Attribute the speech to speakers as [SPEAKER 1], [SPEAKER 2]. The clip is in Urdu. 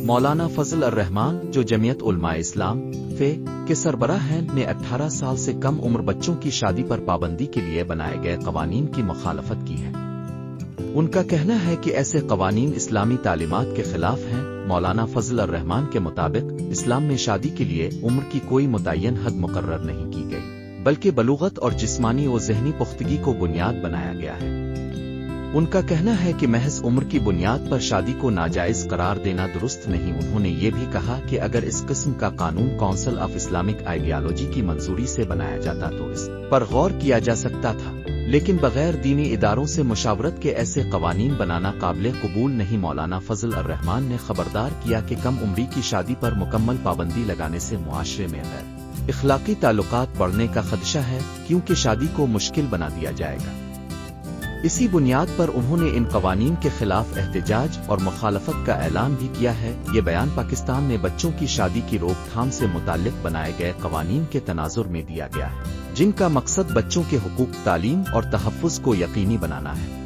[SPEAKER 1] مولانا فضل الرحمان جو جمعیت علماء اسلام فے کے سربراہ ہیں نے 18 سال سے کم عمر بچوں کی شادی پر پابندی کے لیے بنائے گئے قوانین کی مخالفت کی ہے۔ ان کا کہنا ہے کہ ایسے قوانین اسلامی تعلیمات کے خلاف ہیں۔ مولانا فضل الرحمان کے مطابق اسلام میں شادی کے لیے عمر کی کوئی متعین حد مقرر نہیں کی گئی، بلکہ بلوغت اور جسمانی و ذہنی پختگی کو بنیاد بنایا گیا ہے۔ ان کا کہنا ہے کہ محض عمر کی بنیاد پر شادی کو ناجائز قرار دینا درست نہیں۔ انہوں نے یہ بھی کہا کہ اگر اس قسم کا قانون کونسل آف اسلامک آئیڈیالوجی کی منظوری سے بنایا جاتا تو اس پر غور کیا جا سکتا تھا، لیکن بغیر دینی اداروں سے مشاورت کے ایسے قوانین بنانا قابل قبول نہیں۔ مولانا فضل الرحمان نے خبردار کیا کہ کم عمری کی شادی پر مکمل پابندی لگانے سے معاشرے میں غیر اخلاقی تعلقات بڑھنے کا خدشہ ہے، کیونکہ شادی کو مشکل بنا دیا جائے گا۔ اسی بنیاد پر انہوں نے ان قوانین کے خلاف احتجاج اور مخالفت کا اعلان بھی کیا ہے۔ یہ بیان پاکستان میں بچوں کی شادی کی روک تھام سے متعلق بنائے گئے قوانین کے تناظر میں دیا گیا ہے، جن کا مقصد بچوں کے حقوق، تعلیم اور تحفظ کو یقینی بنانا ہے۔